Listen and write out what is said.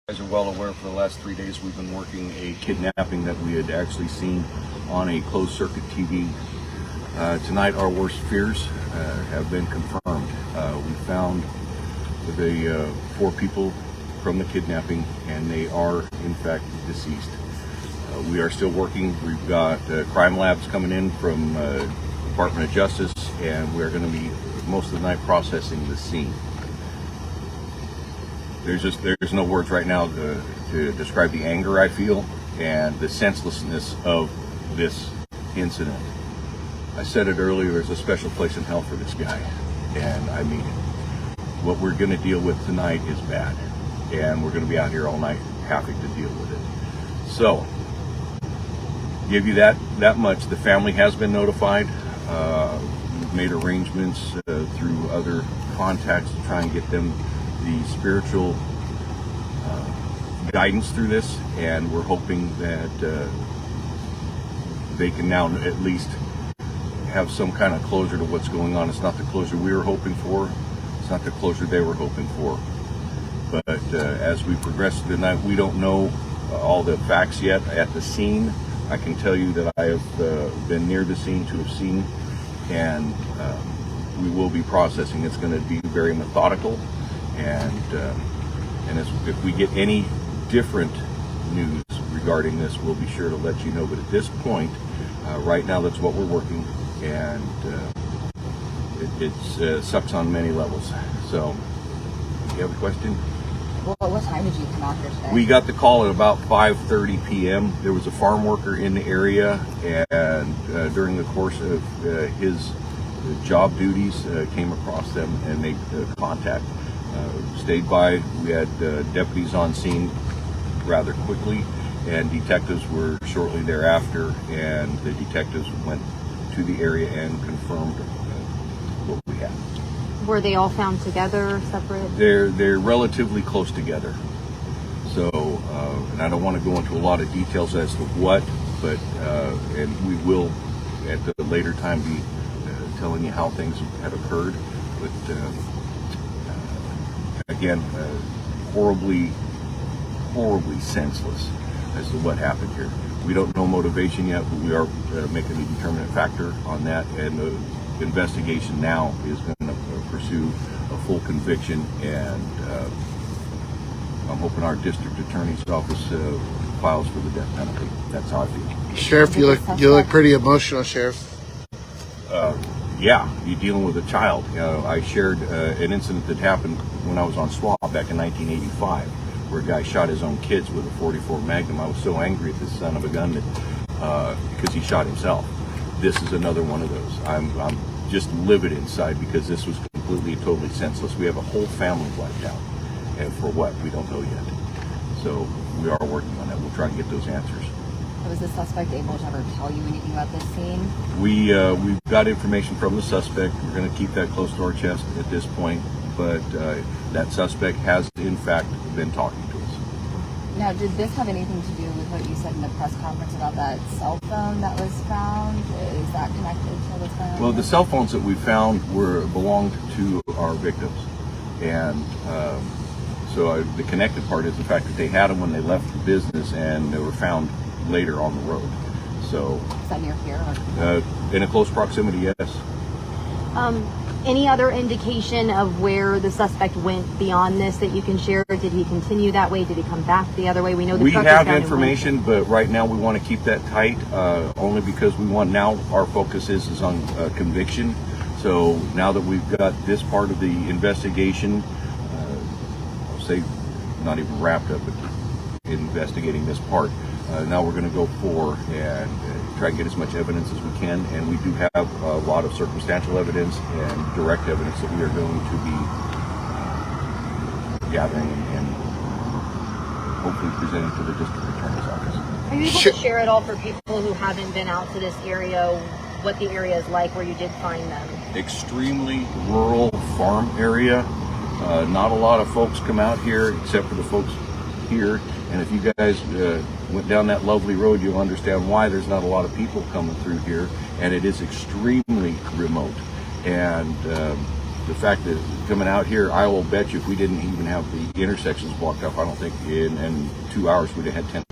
You guys are well aware for the last 3 days we've been working a kidnapping that we had actually seen on a closed circuit TV. Tonight our worst fears have been confirmed. We found the 4 people from the kidnapping, and they are in fact deceased. We are still working. We've got crime labs coming in from Department of Justice, and we're going to be most of the night processing the scene. There's no words right now to describe the anger I feel and the senselessness of this incident. I said it earlier, there's a special place in hell for this guy, and I mean it. What we're going to deal with tonight is bad, and we're going to be out here all night having to deal with it. So, give you that much. The family has been notified. We've made arrangements through other contacts to try and get them the spiritual guidance through this, and we're hoping that they can now at least have some kind of closure to what's going on. It's not the closure we were hoping for. It's not the closure they were hoping for. But as we progress through the night, we don't know all the facts yet at the scene. I can tell you that I have been near the scene to have seen, and we will be processing. It's going to be very methodical, and if we get any different news regarding this, we'll be sure to let you know. But at this point, right now, that's what we're working, and it sucks on many levels. So, do you have a question? Well, what time did you come out here today? We got the call at about 5:30 p.m. There was a farm worker in the area, and during the course of his job duties, came across them and made contact. Stayed by. We had deputies on scene rather quickly, and detectives were shortly thereafter, and the detectives went to the area and confirmed what we had. Were they all found together, separate? They're relatively close together. So, and I don't want to go into a lot of details as to what, but and we will at the later time be telling you how things had occurred. But again, horribly senseless as to what happened here. We don't know motivation yet, but we are making a determinant factor on that, and the investigation now is going to pursue a full conviction, and I'm hoping our district attorney's office files for the death penalty. That's how I feel. Sheriff, you look pretty emotional, Sheriff. Yeah, you're dealing with a child. I shared an incident that happened when I was on SWAT back in 1985, where a guy shot his own kids with a .44 Magnum. I was so angry at this son of a gun that because he shot himself. This is another one of those. I'm just livid inside because this was completely and totally senseless. We have a whole family wiped out, and for what, we don't know yet. So we are working on that. We'll try and get those answers. Was the suspect able to ever tell you anything about this scene? We've got information from the suspect. We're going to keep that close to our chest at this point, but that suspect has in fact been talking to us. Now, did this have anything to do with what you said in the press conference about that cell phone that was found? Is that connected to this phone? Well, the cell phones that we found belonged to our victims, and so the connected part is the fact that they had them when they left the business, and they were found later on the road. So is that near here? Or? In a close proximity, yes. Any other indication of where the suspect went beyond this that you can share? Did he continue that way? Did he come back the other way? We know the we truck have is found information, but right now we want to keep that tight, only because we want, now our focus is on conviction. So now that we've got this part of the investigation, I'll say not even wrapped up, but investigating this part, now we're going to go forward and try and get as much evidence as we can, and we do have a lot of circumstantial evidence and direct evidence that we are going to be gathering and hopefully presenting to the district attorney's office. Are you able to share at all for people who haven't been out to this area what the area is like where you did find them? Extremely rural farm area. Not a lot of folks come out here except for the folks here, and if you guys went down that lovely road, you'll understand why there's not a lot of people coming through here, and it is extremely remote. And the fact that coming out here, I will bet you if we didn't even have the intersections blocked up, I don't think in 2 hours we'd have had 10